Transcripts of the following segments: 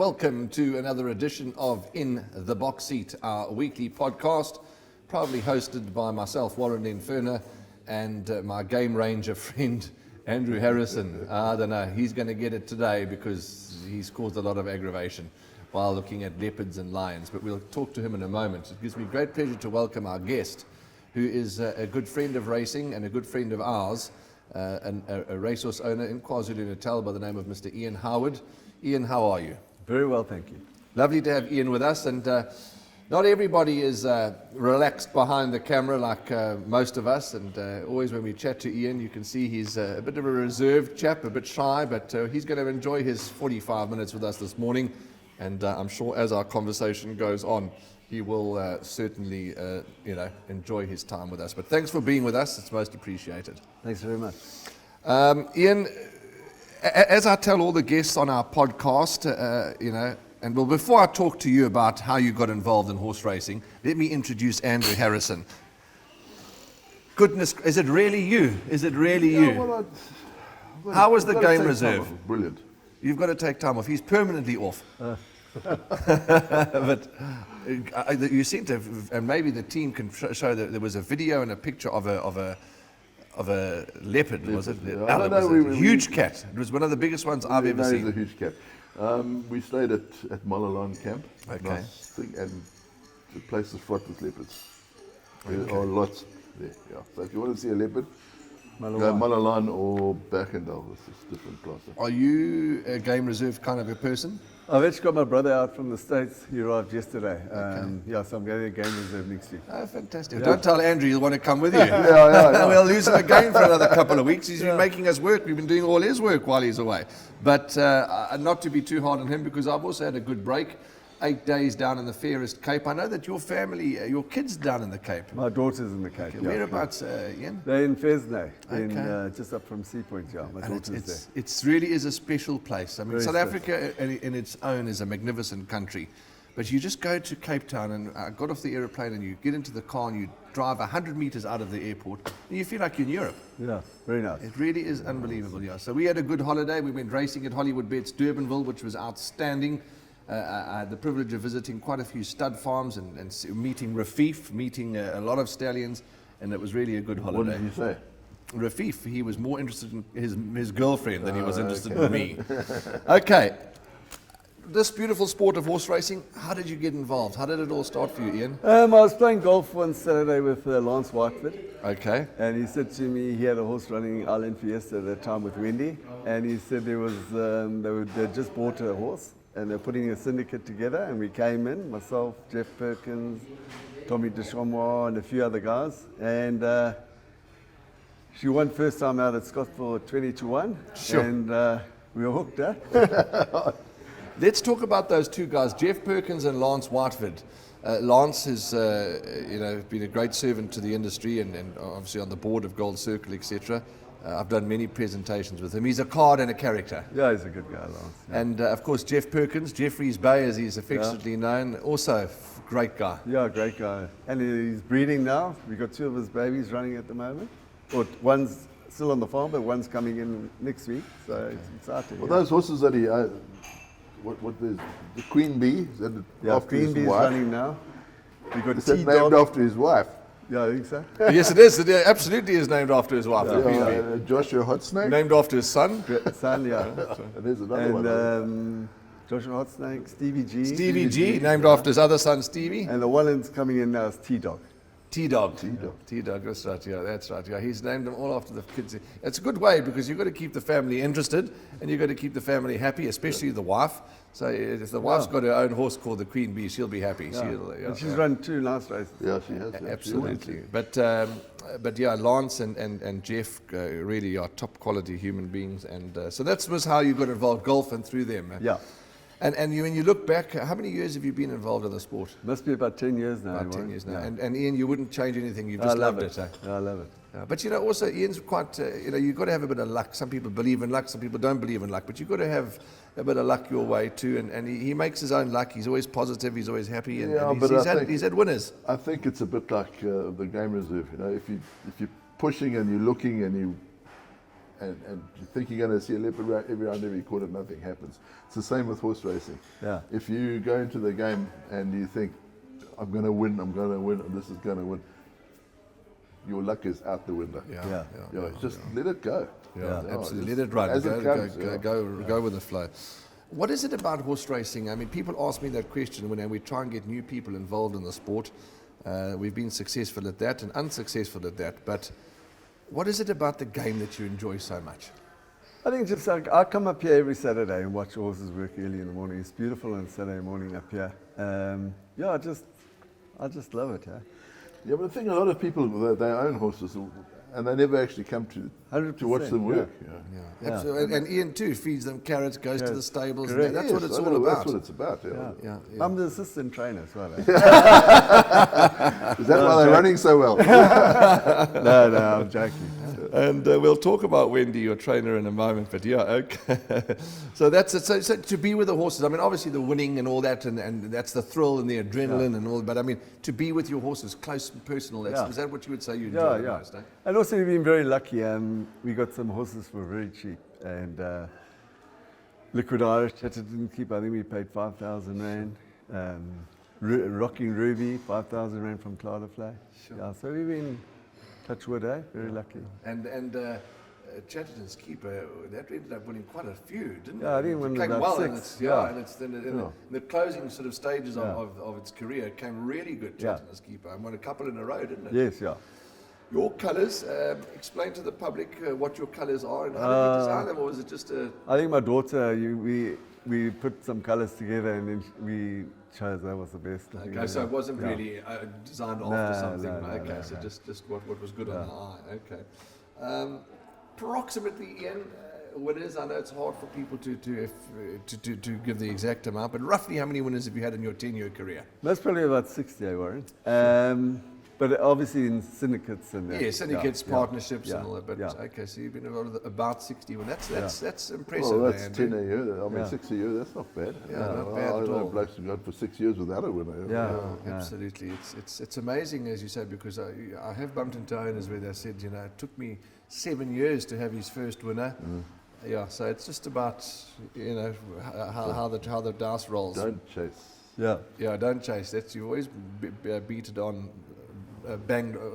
welcome to another edition of In the Box Seat, our weekly podcast, proudly hosted by myself, Warren Lenferna, and my game ranger friend, Andrew Harrison. I don't know, he's going to get it today because he's caused a lot of aggravation while looking at leopards and lions, but we'll talk to him in a moment. It gives me great pleasure to welcome our guest, who is a good friend of racing and a good friend of ours, a racehorse owner in KwaZulu-Natal by the name of Mr. Ian Howard. Ian, how are you? Very well, thank you. Lovely to have Ian with us, and not everybody is relaxed behind the camera like most of us, and always when we chat to Ian you can see he's a bit of a reserved chap, a bit shy, but he's going to enjoy his 45 minutes with us this morning, and I'm sure as our conversation goes on he will certainly enjoy his time with us. But thanks for being with us, it's most appreciated. Thanks very much. Ian, as I tell all the guests on our podcast, and well, before I talk to you about how you got involved in horse racing, let me introduce Andrew Harrison. Goodness, is it really you? Is it really you? Well, how was the game reserve? Brilliant. You've got to take time off. He's permanently off. But you seem to have, and maybe the team can show that there was a video and a picture of a leopard, was it? Yeah. It was a huge cat. It was one of the biggest ones I've ever seen. It was a huge cat. We stayed at Malalan camp. Okay. Nice thing, and the place is fraught with leopards. There Okay. are lots there. Yeah. So if you want to see a leopard, go Malawan. Malalan or Berkendal. This is different class. Are you a game reserve kind of a person? I've actually got my brother out from the States. He arrived yesterday. So I'm going to game reserve next week. Oh, fantastic. Yeah. Don't tell Andrew you'll want to come with you. Yeah. We'll lose him again for another couple of weeks. He's been making us work. We've been doing all his work while he's away. But not to be too hard on him, because I've also had a good break. 8 days down in the fairest Cape. I know that your family, your kids down in the Cape. My daughter's in the Cape. Whereabouts, Ian? They're in Fesnay, Okay. just up from Sea Point. Yeah, my And daughter's it's really is a special place. I mean, Very South special. Africa in its own is a magnificent country. But you just go to Cape Town and got off the aeroplane and you get into the car and you drive 100 meters out of the airport and you feel like you're in Europe. there. Yeah, very nice. It really is unbelievable, yeah. So we had a good holiday. We went racing at Hollywoodbets Durbanville, which was outstanding. I had the privilege of visiting quite a few stud farms and meeting Rafif, meeting a lot of stallions, and it was really a good What holiday. did you say? Rafif, he was more interested in his girlfriend than he was interested in me. Okay, this beautiful sport of horse racing, how did you get involved? How did it all start for you, Ian? I was playing golf one Saturday with Lance Whitehead, Okay. and he said to me he had a horse running Island Fiesta at that time with Wendy, and he said there was they just bought a horse. And they're putting a syndicate together, and we came in, myself, Geoff, Perkins, Tommy Deshamois, and a few other guys. And she won first time out at Scottsville 20-1. Sure. And we were hooked, huh? Let's talk about those two guys, Geoff Perkins and Lance Whiteford. Lance has been a great servant to the industry and obviously on the board of GoldCircle, etc. I've done many presentations with him. He's a card and a character. Yeah, he's a good guy, Lance. Yeah, And of course, Geoff Perkins, Jeffrey's Bay as he's affectionately known, also great guy. yeah, great guy. And he's breeding now. We've got 2 of his babies running at the moment. Or one's still on the farm, but one's coming in next week. So it's exciting. Well, yeah. those horses that he, what the Queen Bee, is that Yeah, after his Queen Bee's wife? running now. We've got Is that named T-Dog. after his wife? Yeah, I think so. Yes, it is. It absolutely is named after his wife. Joshua Hotsnake? Named after his son. Son, yeah. And there's another one. And Joshua Hotsnake, Stevie G. Stevie G, named after his other son, Stevie. And the one that's coming in now is T-Dog. T-Dog. T-Dog. T-Dog, that's right, yeah, that's right. Yeah, he's named them all after the kids. It's a good way because you've got to keep the family interested and you've got to keep the family happy, especially the wife. So if the wife's got her own horse called the Queen Bee, she'll be happy. Yeah. She'll, And she's run 2 nice races. Yeah, she has. yeah, Absolutely. But yeah, Lance and Geoff really are top quality human beings. And so that was how you got involved, golf and through them. Yeah. And when you look back, how many years have you been involved in the sport? Must be about 10 years now. About 10 Warren. years now. Yeah. And Ian, you wouldn't change anything. You've I just love loved it. it. Yeah, I love it. But also Ian's quite, you've got to have a bit of luck. Some people believe in luck, some people don't believe in luck. But you've got to have a bit of luck your way too. And he makes his own luck. He's always positive. He's always happy. And, Yeah, and but he's had winners. I think it's a bit like the game reserve. If you're pushing and you're looking and and you think you're going to see a leopard every round, every quarter, nothing happens. It's the same with horse racing. Yeah. If you go into the game and you think, I'm going to win, and this is going to win, your luck is out the window. Just let it go. Yeah, absolutely. Let it run. As it comes, Go with the flow. What is it about horse racing? I mean, people ask me that question when we try and get new people involved in the sport. We've been successful at that and unsuccessful at that. But what is it about the game that you enjoy so much? I think just I come up here every Saturday and watch horses work early in the morning. It's beautiful on Saturday morning up here. I just love it. Yeah, but I think a lot of people, they own horses and they never actually come to watch them work. Yeah. Absolutely. And Ian too feeds them carrots, goes to the stables. And that's what it's all about. That's what it's about. Yeah. I'm the assistant trainer as well. Is that why they're running so well? No, I'm joking. And we'll talk about Wendy, your trainer, in a moment. But okay. So that's it. So to be with the horses, I mean, obviously the winning and all that, and that's the thrill and the adrenaline and all. But I mean, to be with your horses, close and personal. Is that what you would say you enjoy the most? Eh? And also, we've been very lucky. We got some horses for very cheap. And Liquid Irish Chatterton Keep, I think we paid 5,000 Rand. Rocking Ruby, 5,000 Rand from Cladefly. Sure. Yeah, so we've been, touch wood, very lucky. And Chatterton's Keeper, that ended up winning quite a few, didn't it? Yeah, I think it came about well 6. And it's in the closing sort of stages of its career, it came really good, Chatterton's Keeper, and won a couple in a row, didn't it? Yes, yeah. Your colours, explain to the public what your colours are and how did you design them, or was it just a... I think my daughter, we put some colours together and then we chose that was the best. Okay, so it wasn't really designed after something. So just what was good on the eye. Okay. Approximately, Ian, winners. I know it's hard for people to give the exact amount, but roughly how many winners have you had in your 10-year career? That's probably about 60, Warren. But obviously in syndicates and syndicates, partnerships and all that. But okay, so you've been about 60. Well, that's impressive. Well, that's 10 a year. I mean, 6 a year. That's not bad. Not bad at all. Blokes have gone for 6 years without a winner. Absolutely. It's amazing, as you say, because I have bumped into owners where they said, it took me 7 years to have his first winner. Yeah, so it's just about how the dice rolls. Don't chase. Yeah, don't chase. That's you always beat it on.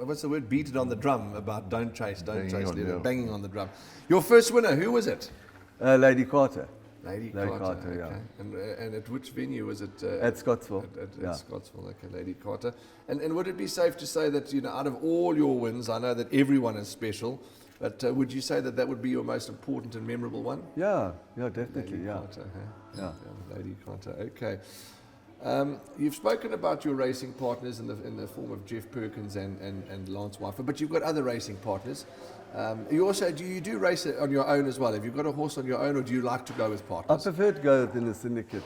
What's the word? Beat it on the drum about don't chase, banging on the drum. Your first winner, who was it? Lady Carter. Lady Carter, okay. And at which venue was it? At Scottsville. At Scottsville, okay, Lady Carter. And would it be safe to say that, out of all your wins, I know that everyone is special, but would you say that would be your most important and memorable one? Yeah, definitely, Lady Carter, Lady Carter, okay. You've spoken about your racing partners in the form of Geoff Perkins and Lance Whiteford, but you've got other racing partners. You also do you race it on your own as well? Have you got a horse on your own, or do you like to go with partners? I prefer to go within a syndicate.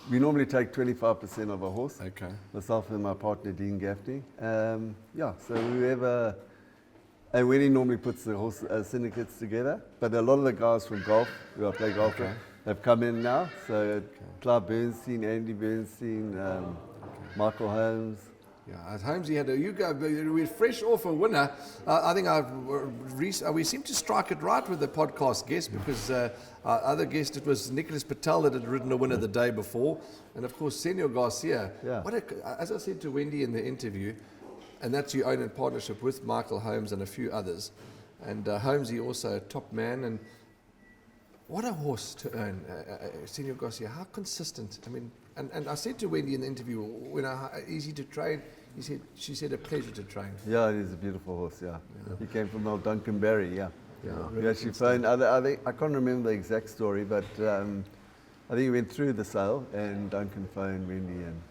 We normally take 25% of a horse. Okay. Myself and my partner Dean Gaffney. So whoever. And Wendy normally puts the horse syndicates together, but a lot of the guys from golf, who I play golf with, have come in now. So Clive Bernstein, Andy Bernstein, Michael Holmes. Yeah, at Holmesy had we're fresh off a winner. I think we seem to strike it right with the podcast guest, because our other guest, it was Nicholas Patel that had ridden a winner the day before, and of course Senor Garcia. Yeah. As I said to Wendy in the interview, and that's you own in partnership with Michael Holmes and a few others. And Holmesy also a top man. And what a horse to earn, Senor Garcia. How consistent. I mean, and I said to Wendy in the interview, easy to train. She said a pleasure to train. Yeah, it is a beautiful horse, He came from old Duncan Barry, Really actually phoned, I can't remember the exact story, but I think he went through the sale and Duncan phoned Wendy and...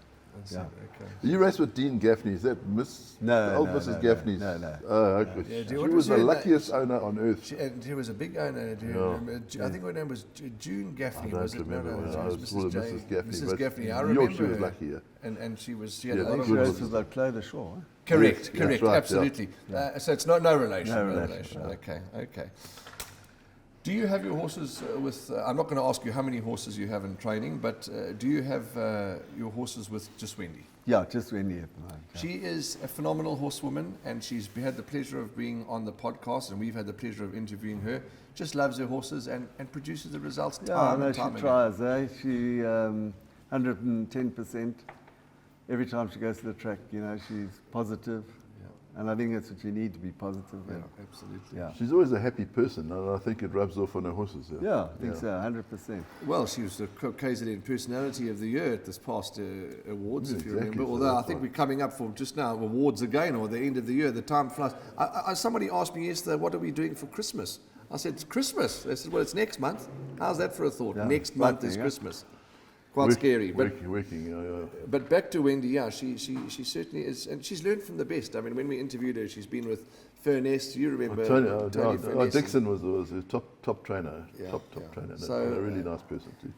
Okay. You race with Dean Gaffney, is that Mrs. Gaffney? No. Okay. She was the luckiest owner on earth. She was a big owner. I think her name was June Gaffney. I don't was it? remember. No, it was Mrs. Gaffney. Mrs. Gaffney. I remember she was lucky. And she had a I lot think of she races like Clay the Shaw. Correct, right, absolutely. So it's no relation. No relation. Okay. Do you have your horses with, I'm not going to ask you how many horses you have in training, but do you have your horses with just Wendy? Yeah, just Wendy at the moment. Yeah. She is a phenomenal horsewoman, and she's had the pleasure of being on the podcast, and we've had the pleasure of interviewing her. Just loves her horses and produces the results time and time she again. tries, She 110%. Every time she goes to the track, she's positive. And I think that's what you need, to be positive. Yeah, absolutely. Yeah. She's always a happy person, and I think it rubs off on her horses. Yeah, I think so, 100%. Well, she was the KZN Personality of the Year at this past awards, if you remember. So Although I think we're coming up for just now awards again, or the end of the year. The time flies. Somebody asked me yesterday, what are we doing for Christmas? I said, it's Christmas. They said, well, it's next month. How's that for a thought? Yeah, Next month is Christmas. Quite scary. Working. But back to Wendy, yeah, she certainly is, and she's learned from the best. I mean, when we interviewed her, she's been with Furness. You remember Tony Furness? Dixon was a top trainer, Yeah, top trainer. So, a really nice person too.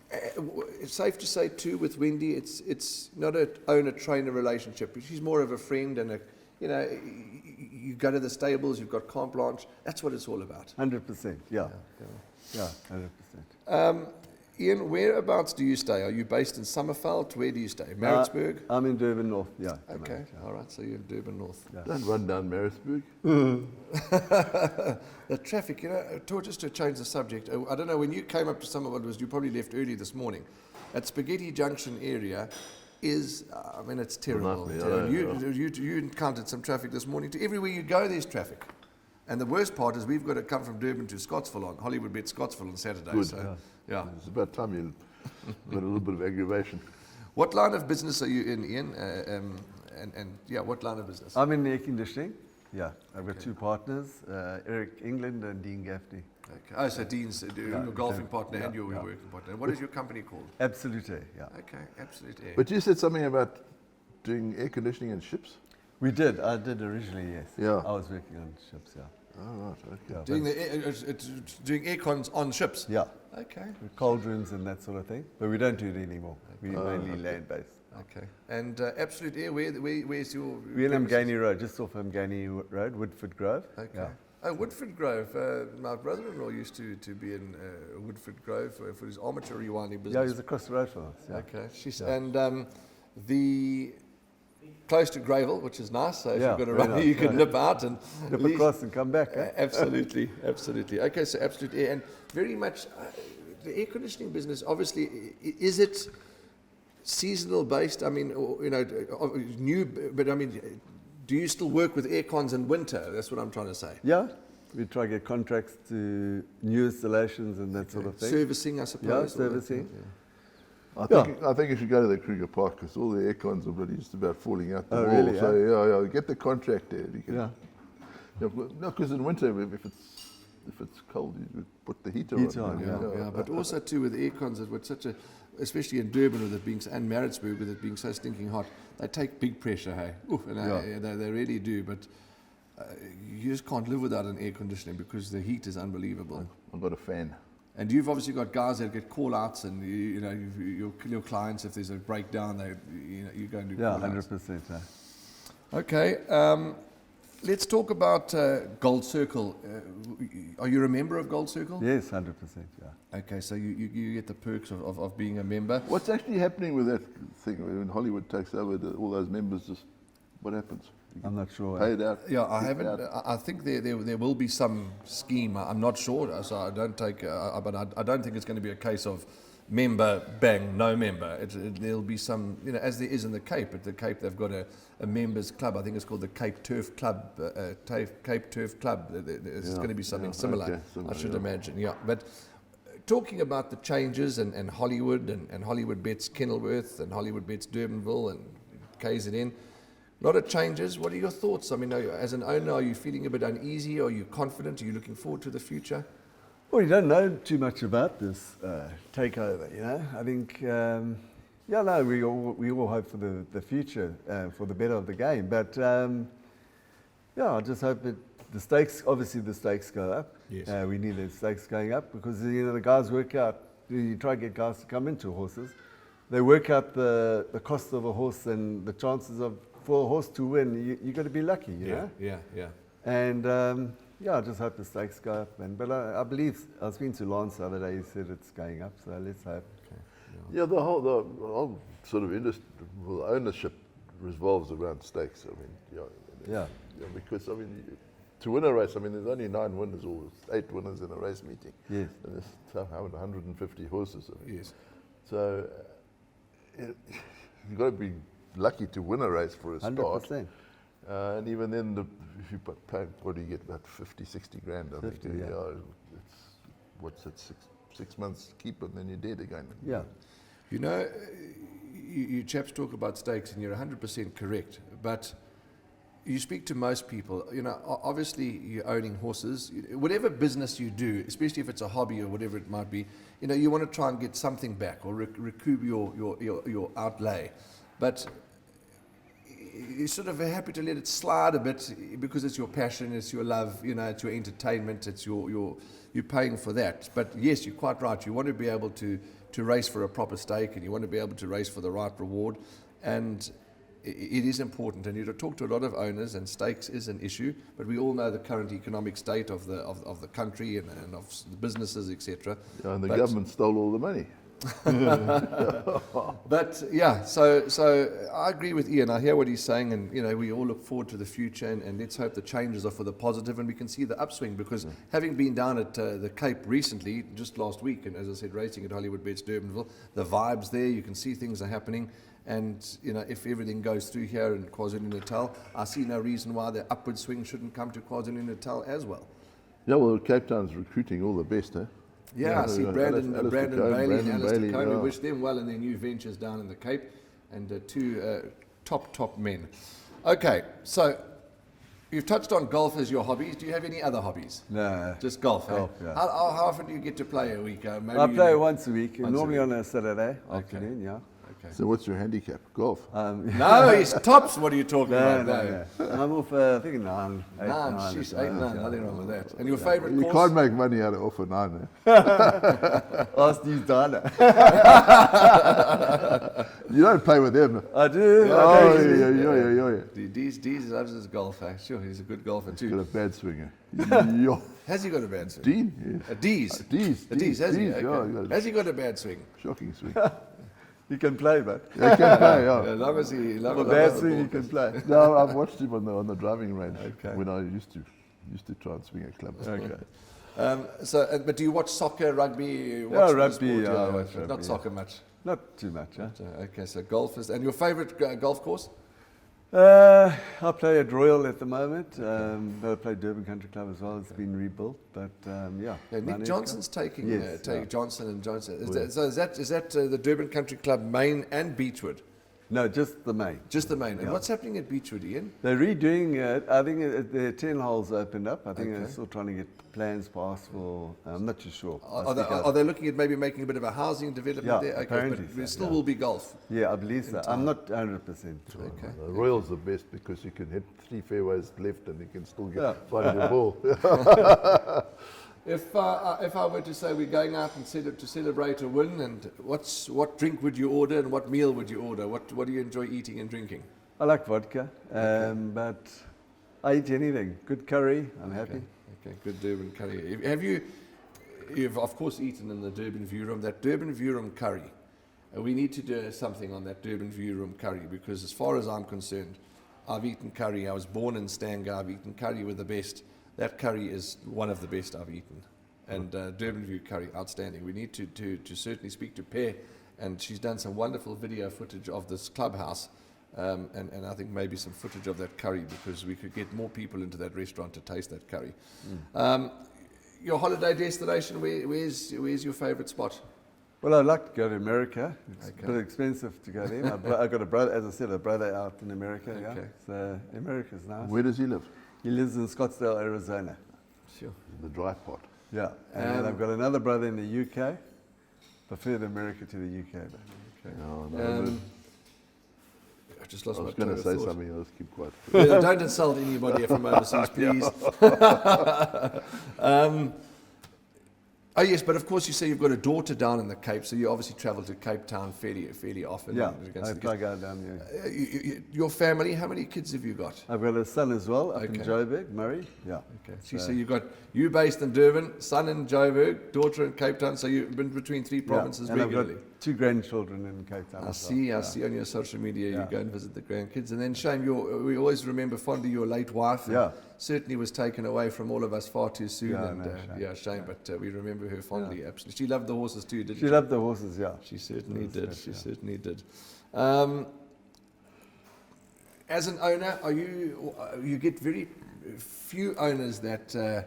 It's safe to say too with Wendy, it's not an owner-trainer relationship. She's more of a friend, and you go to the stables, you've got carte blanche. That's what it's all about. 100%, yeah, 100%. Ian, whereabouts do you stay? Are you based in Summerveld? Where do you stay? Maritzburg? I'm in Durban North, yeah. Okay, all right, so you're in Durban North. Yeah. Don't run down Maritzburg. The traffic, just to change the subject, I don't know, when you came up to Summerveld, you probably left early this morning. At Spaghetti Junction area is, it's terrible. You encountered some traffic this morning too. Everywhere you go, there's traffic. And the worst part is we've got to come from Durban to Scottsville on Hollywoodbets Scottsville on Saturday. Good. So, yeah. It's about time you got a little bit of aggravation. What line of business are you in, Ian? What line of business? I'm in air conditioning. Yeah, I've got two partners, Eric England and Dean Gaffney. Okay. Oh, so Dean's your golfing partner and your working partner. And what is your company called? Absolute Air, yeah. Okay, Absolute Air. But you said something about doing air conditioning in ships? I did originally, yes. Yeah. I was working on ships, yeah. Oh, right, okay. Yeah, doing aircons on ships? Yeah. Okay. With cauldrons and that sort of thing. But we don't do it anymore. We're mainly land-based. Okay. And Absolute Air, where's your... We're in Umgani Road, just off Umgani Road, Whiteford Grove. Okay. Yeah. Oh, Woodford Grove. My brother-in-law used to be in Woodford Grove for his armature rewinding business. Yeah, he's across the road from us. Yeah. Okay. And the... Close to Greyville, which is nice. So if you've got to run, nice. you can nip out and nip across and come back. Eh? Absolutely. Okay, so Absolute Air, and very much the air conditioning business. Obviously, is it seasonal based? I mean, new. But I mean, do you still work with aircons in winter? That's what I'm trying to say. Yeah, we try to get contracts to new installations and that sort of thing. Servicing, I suppose. Yeah, servicing. I think you should go to the Kruger Park because all the aircons are really just about falling out the wall. Really? So get the contract there. You can, yeah. No, because in winter if it's cold, you would put the heater on. Yeah. But also too with aircons, it was such a, especially in Durban with it being and Maritzburg with it being so stinking hot, they take big pressure. Hey, they really do. But you just can't live without an air conditioning because the heat is unbelievable. I've got a fan. And you've obviously got guys that get call-outs, and your clients, if there's a breakdown, you go and do call-outs. 100%. Okay, let's talk about GoldCircle. Are you a member of GoldCircle? Yes, 100%. Yeah. Okay, so you get the perks of being a member. What's actually happening with that thing when Hollywood takes over? All those members what happens? I'm not sure. Paid out. Yeah, I haven't. I think there will be some scheme. I'm not sure, so I don't take. But I don't think it's going to be a case of member bang, no member. There'll be some, as there is in the Cape. At the Cape, they've got a members club. I think it's called the Cape Turf Club. Cape Turf Club. There's going to be something similar. Okay, similar. I should imagine. Yeah, but. Talking about the changes and Hollywood and Hollywoodbets Kenilworth and Hollywoodbets Durbanville and KZN. A lot of changes. What are your thoughts? I mean, as an owner, are you feeling a bit uneasy? Are you confident? Are you looking forward to the future? Well, you don't know too much about this takeover, I think, we all hope for the future, for the better of the game. But, I just hope that the stakes go up. Yes. We need the stakes going up because, the guys work out, you try to get guys to come into horses, they work out the cost of a horse and the chances for a horse to win. You've got to be lucky, Yeah. And Yeah, I just hope the stakes go up. But I believe, I was speaking to Lance the other day, he said it's going up, so let's hope. Okay. Yeah, the whole sort of industry, ownership revolves around stakes. I mean, Yeah. because I mean, to win a race, I mean, there's only 9 winners or 8 winners in a race meeting. Yes. And there's 150 horses. I mean. Yes. So you've got to be lucky to win a race for a start. 100%. And even then, if you pay, what do you get? About 50, 60 grand, I 50, think. yeah. It's, what's it, six months keep and then you're dead again. Yeah. You know, you chaps talk about stakes and you're 100% correct, but you speak to most people, you know, obviously you're owning horses, whatever business you do, especially if it's a hobby or whatever it might be, you know, you want to try and get something back or recoup your outlay. But you're sort of happy to let it slide a bit because it's your passion, it's your love, you know, it's your entertainment, it's you're paying for that. But yes, you're quite right. You want to be able to race for a proper stake and you want to be able to race for the right reward. And it is important, and you talk to a lot of owners, and stakes is an issue. But we all know the current economic state of the country and of the businesses, etc. Yeah, and the government stole all the money. But yeah, so I agree with Ian. I hear what he's saying, and you know, we all look forward to the future, and let's hope the changes are for the positive, and we can see the upswing. Because having been down at the Cape recently, just last week, and as I said, racing at Hollywoodbets Durbanville, the vibes there, you can see things are happening. And you know, if everything goes through here in KwaZulu-Natal, I see no reason why the upward swing shouldn't come to KwaZulu-Natal as well. Yeah, well, Cape Town's recruiting all the best, eh? Yeah, I see Brandon Bailey and Alistair Bailey, Cohn. yeah. We wish them well in their new ventures down in the Cape, and 2 top men. Okay, so you've touched on golf as your hobbies. Do you have any other hobbies? No. Just golf. Golf, eh? yeah. How often do you get to play a week? Maybe I play once a week, Once a normally week. on a Saturday afternoon, yeah. Okay. So what's your handicap? Golf? No, he's tops. What are you talking about? No. I'm off, I think 9, 8, 9. She's 8, 9. Nothing wrong with that. And your favourite You course? can't make money out of off a 9, eh? Ask Steve Dana. You don't play with them. I do. Oh, yeah. Dees loves his golf. Sure, he's a good golfer Got too. a bad swinger. Yo. Has he got a bad swing? Dean? Yes. Dees. Dees, Has he? Dees, yeah, Okay. he got a Has he got a bad swing? shocking swing. He can play, but He can play, yeah. As long as he a bad swing he can play. No, I've watched him on the driving range Okay. when I used to try and swing a club. Okay. But do you watch soccer, rugby? Yeah, the rugby, sport? yeah, I watch Not rugby, soccer much. Not too much, huh? Okay, so golf is. And your favourite golf course? I play at Royal at the moment. I play Durban Country Club as well. It's been rebuilt, but yeah. Yeah, Nick Johnson's taking Yes, Johnson and Johnson. Is that the Durban Country Club main and Beechwood? No, just the main. Just the main. And Yeah. what's happening at Beechwood, Ian? They're redoing it. I think the 10 holes opened up. I think Okay. they're still trying to get plans passed for. I'm not too sure. Are they looking at maybe making a bit of a housing development Yeah, there? Okay, apparently but there so, still yeah. will be golf. Yeah, I believe so. I'm not 100% sure. Okay. The Royal's the best because you can hit 3 fairways left and you can still Yeah. find your ball. If I were to say we're going out and to celebrate a win, and what drink would you order and what meal would you order? What do you enjoy eating and drinking? I like vodka, but I eat anything. Good curry, I'm happy. Okay, good Durban curry. You've of course eaten in the Durban View Room. That Durban View Room curry, we need to do something on that Durban View Room curry, because as far as I'm concerned, I've eaten curry. I was born in Stanger. I've eaten curry with the best. That curry is one of the best I've eaten. And Durban View curry, outstanding. We need to certainly speak to Pear, and she's done some wonderful video footage of this clubhouse, and I think maybe some footage of that curry, because we could get more people into that restaurant to taste that curry. Your holiday destination, where's your favourite spot? Well, I'd like to go to America. It's Okay. a bit expensive to go there. I've got a brother, as I said, a brother out in America. Yeah, Okay. so America's nice. Where does he live? He lives in Scottsdale, Arizona. Sure. The dry part. Yeah, and then I've got another brother in the UK. Preferred America to the UK. But. Okay. No, I just lost I my was going train to of say thought. something else. Keep quiet. Yeah, don't insult anybody from overseas, please. Oh yes, but of course you say you've got a daughter down in the Cape, so you obviously travel to Cape Town fairly often. Yeah, I go down there. Your family, how many kids have you got? I've got a son as well, up in Joburg, Murray. Yeah. Okay. So you've got you based in Durban, son in Joburg, daughter in Cape Town, so you've been between 3 provinces and regularly. I've got 2 grandchildren in Cape Town. I see on your social media you go and visit the grandkids. And then Shane, we always remember fondly your late wife. Yeah. Certainly was taken away from all of us far too soon. Yeah, Shame, but we remember her fondly, absolutely. She loved the horses too, didn't she? She loved the horses, yeah. She certainly did. Certainly did. As an owner, you get very few owners that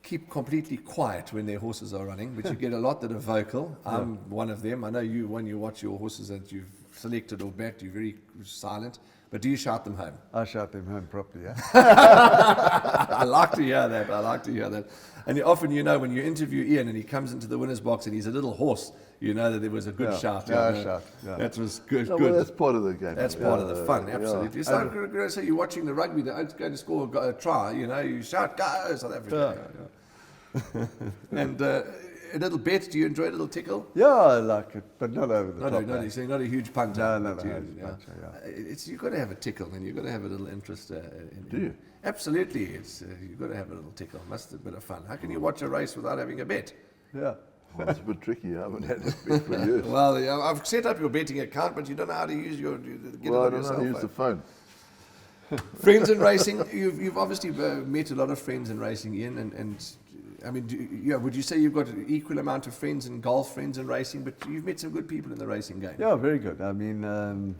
keep completely quiet when their horses are running, but you get a lot that are vocal. I'm one of them. I know you, when you watch your horses that you've selected or backed, you're very silent. But do you shout them home? I shout them home properly, yeah. I like to hear that. And often, when you interview Ian and he comes into the winner's box and he's a little horse, you know that there was a good shout. Yeah, shout. Yeah. That was good. Well, that's part of the game. That's part of the fun, absolutely. It's like, say you're watching the rugby, they're going to score a try, you shout, go, South Africa. Yeah. And a little bet, do you enjoy a little tickle? Yeah, I like it, but not over the top. No, so you're not a huge punter. No, You've got to have a tickle, and you've got to have a little interest. Do you? Absolutely. You've got to have a little tickle. Must have a bit of fun. How can you watch a race without having a bet? Yeah. Well, it's a bit tricky. I haven't had a bet for years. Well, I've set up your betting account, but you don't know how to use I don't know how to use the phone. Friends in racing, you've obviously met a lot of friends in racing, Ian, and I mean, would you say you've got an equal amount of friends in golf, friends in racing, but you've met some good people in the racing game? Yeah, very good. I mean,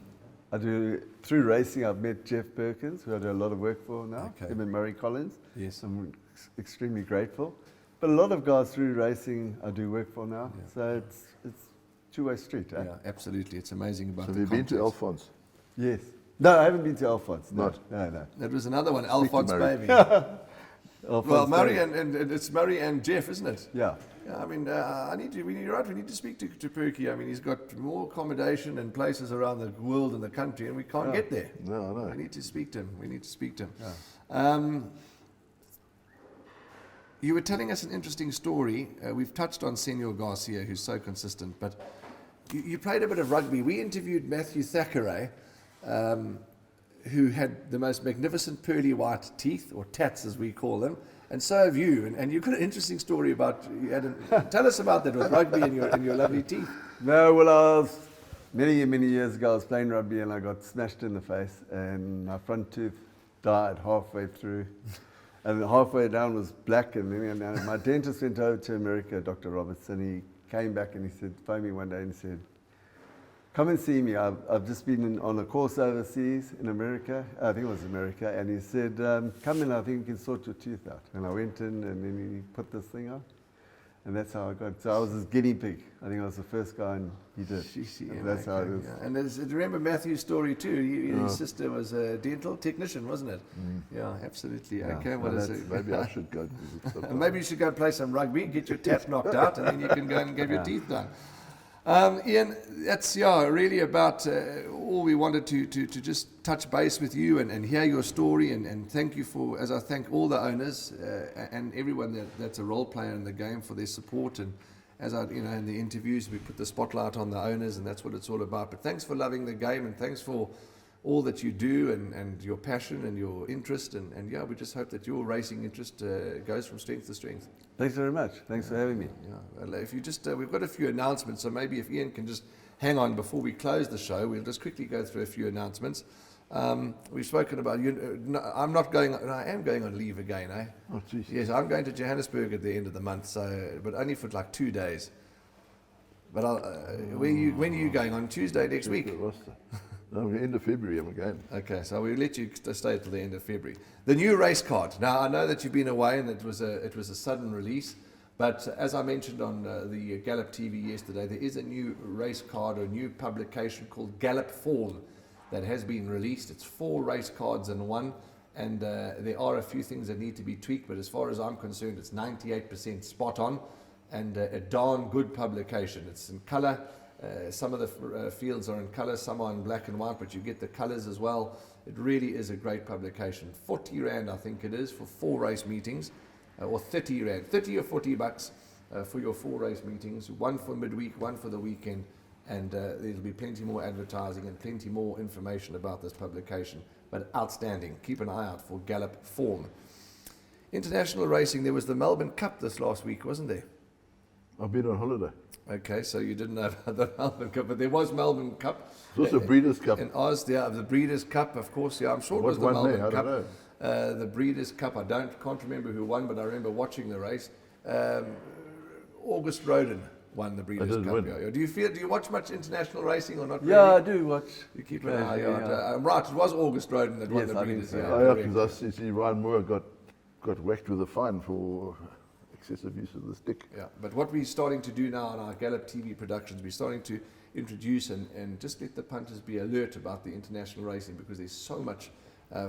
through racing, I've met Geoff Perkins, who I do a lot of work for now, him and Murray Collins. Yes. I'm extremely grateful. But a lot of guys through racing I do work for now, so it's two-way street. Yeah, absolutely. It's amazing about Have you been to Alphonse? Yes. No, I haven't been to Alphonse. No. That was another one, Alphonse baby. Well, Murray and it's Murray and Geoff, isn't it? Yeah. Yeah, I mean, we need to speak to Perky. I mean, he's got more accommodation and places around the world and the country, and we can't get there. No, I know. We need to speak to him. Yeah. You were telling us an interesting story. We've touched on Senor Garcia, who's so consistent, but you played a bit of rugby. We interviewed Matthew Thackeray, who had the most magnificent pearly white teeth, or tats as we call them, and so have you. And you've got an interesting story about tell us about that with rugby and your lovely teeth. No, well, I was many years ago. I was playing rugby and I got smashed in the face, and my front tooth died halfway through, and halfway down was black. And then my dentist went over to America, Dr. Roberts, and he came back and he said, phoned me one day and said, "Come and see me. I've just been on a course overseas in America. I think it was America." And he said, "Come in, I think we can sort your tooth out." And I went in and then he put this thing on. And that's how I got. So I was his guinea pig. I think I was the first guy, and he did. That's how it is. Yeah. And remember Matthew's story too. His sister was a dental technician, wasn't it? Yeah, absolutely. Yeah. Okay, Well, Maybe I should go visit sometime. maybe you should go play some rugby, get your tat knocked out, and then you can go and get your teeth done. Ian, that's really about all we wanted to just touch base with you and hear your story and thank you for, as I thank all the owners and everyone that's a role player in the game for their support, and as I in the interviews we put the spotlight on the owners, and that's what it's all about. But thanks for loving the game, and thanks for all that you do and your passion and your interest, and we just hope that your racing interest goes from strength to strength. Thanks very much. Thanks for having me. Yeah. Well, if you just, we've got a few announcements, so maybe if Ian can just hang on before we close the show, we'll just quickly go through a few announcements. We've spoken about you. No, I am going on leave again, eh? Oh, geez. Yes, I'm going to Johannesburg at the end of the month, but only for like 2 days. But when are you going? On Tuesday next week? No, end of February I'm again. Okay, so we'll let you stay till the end of February. The new race card. Now, I know that you've been away and it was a sudden release, but as I mentioned on the Gallop TV yesterday, there is a new race card, a new publication called Gallop Form that has been released. It's 4 race cards in one, and there are a few things that need to be tweaked, but as far as I'm concerned, it's 98% spot on and a darn good publication. It's in colour. Some of the fields are in colour, some are in black and white, but you get the colours as well. It really is a great publication. 40 Rand, I think it is, for 4 race meetings, or 30 Rand, 30 or 40 bucks, for your 4 race meetings, one for midweek, one for the weekend, and there'll be plenty more advertising and plenty more information about this publication. But outstanding. Keep an eye out for Gallop form. International racing, there was the Melbourne Cup this last week, wasn't there? I've been on holiday. Okay, so you didn't know about the Melbourne Cup, but there was Melbourne Cup. It's also Breeders' Cup. In Oz, the Breeders' Cup, of course, yeah, I'm sure it was the What won Melbourne there? I Cup. don't know. The Breeders' Cup, can't remember who won, but I remember watching the race. August Roden won the Breeders' didn't Cup. win. Yeah. Do you watch much international racing or not really? Yeah, I do watch. You keep an eye on. I'm right, it was August Roden that won Yes, the I think Breeders. so. Yeah, Oh, yeah, correct. because I see Ryan Moore got whacked with a fine for excessive use of the stick. Yeah, but what we're starting to do now on our Gallop TV productions, we're starting to introduce and just let the punters be alert about the international racing, because there's so much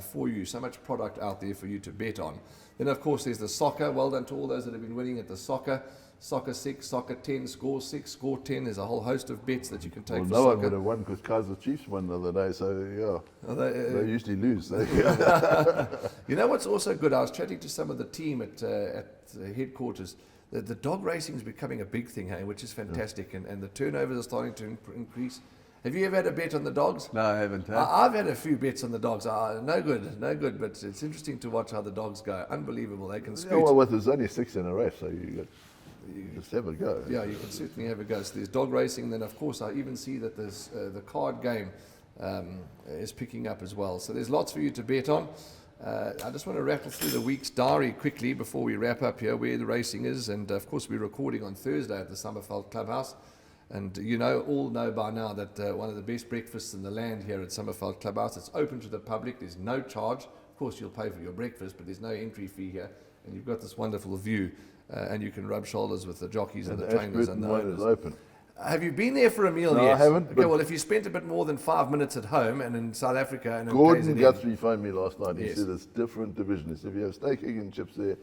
for you, so much product out there for you to bet on. Then, of course, there's the soccer. Well done to all those that have been winning at the soccer. Soccer 6, Soccer 10, Score 6, Score 10. There's a whole host of bets that you can take Well, for no one soccer. would have won because Kaiser Chiefs won the other day, so yeah, they usually lose. You know what's also good? I was chatting to some of the team at headquarters. The dog racing is becoming a big thing, hey, which is fantastic, and the turnovers are starting to increase. Have you ever had a bet on the dogs? No, I haven't. I've had a few bets on the dogs. No good, but it's interesting to watch how the dogs go. Unbelievable, they can scoot. Yeah, well, there's only 6 in a race, so you just have a go. Yeah, you can certainly have a go. So there's dog racing. Then, of course, I even see that there's the card game is picking up as well. So there's lots for you to bet on. I just want to rattle through the week's diary quickly before we wrap up here, where the racing is. And, of course, we're recording on Thursday at the Summerveld Clubhouse. And you all know by now that one of the best breakfasts in the land here at Summerveld Clubhouse. It's open to the public. There's no charge. Of course, you'll pay for your breakfast, but there's no entry fee here. And you've got this wonderful view. And you can rub shoulders with the jockeys and the trainers and the one owners. is open. Have you been there for a meal No, yet? I haven't, Okay, but- well, if you spent a bit more than 5 minutes at home and in South Africa and in Gordon KZN, Guthrie phoned me last night. He Yes. said it's different divisions. If you have steak, egg and chips there,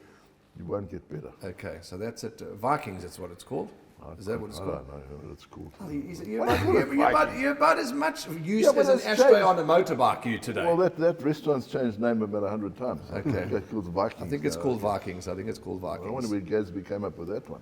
you won't get better. Okay, so that's at Vikings, that's what it's called. Is that what it's I called? don't know what it's called. You're about as much use Yeah, but as an it's ashtray changed. on a motorbike, you today. Well, that restaurant's changed name about 100 times. Okay. It's called Vikings. I think it's now. called Vikings. I wonder Vikings. where Gatsby came up with that one.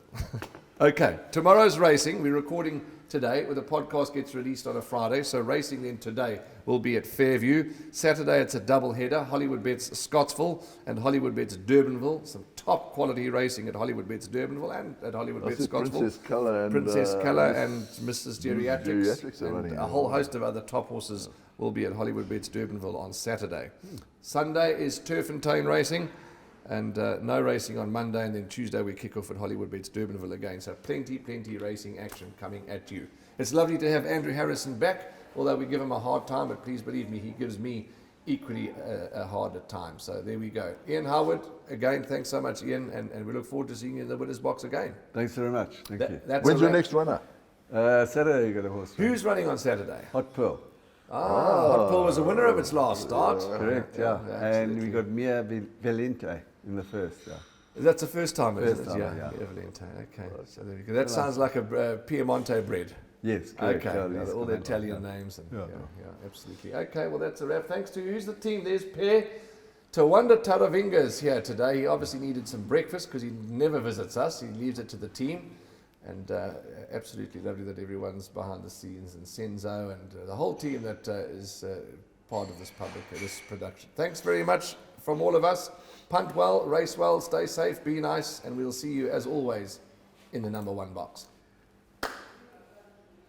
Okay, tomorrow's racing. We're recording today, where the podcast gets released on a Friday. So racing then today will be at Fairview. Saturday it's a double header, Hollywoodbets Scottsville and Hollywoodbets Durbanville. Some top quality racing at Hollywoodbets Durbanville and at I Hollywoodbets see Scottsville. Princess Colour and Princess Keller and Mrs. Geriatrics, Geriatrics are and running a whole host of other top horses will be at Hollywoodbets Durbanville on Saturday. Sunday is turf and tone racing, and no racing on Monday, and then Tuesday we kick off at Hollywoodbets Durbanville again. So plenty racing action coming at you. It's lovely to have Andrew Harrison back, although we give him a hard time, but please believe me, he gives me equally a harder time. So there we go. Ian Howard, again, thanks so much, Ian, and we look forward to seeing you in the Winners Box again. Thanks very much. Thank you. That's When's a your wrap. next runner? Saturday you got a horse. Who's running on Saturday? Hot Pearl. Hot Pearl was the winner of its last start. Correct, yeah. And absolutely. we got Mia Valente in the first, yeah. That's the first time, isn't First it? time, Yeah, yeah. Valente. Okay, so there we go. That sounds like a Piemonte bread. Yes, correct. Okay, yeah, all the Italian names. And, yeah, absolutely. Okay, well, that's a wrap. Thanks to who's the team? There's Per Tawanda Taravinga's here today. He obviously needed some breakfast because he never visits us. He leaves it to the team. And absolutely lovely that everyone's behind the scenes, and Senzo and the whole team that is part of this production. Thanks very much from all of us. Punt well, race well, stay safe, be nice, and we'll see you as always in the number 1 box.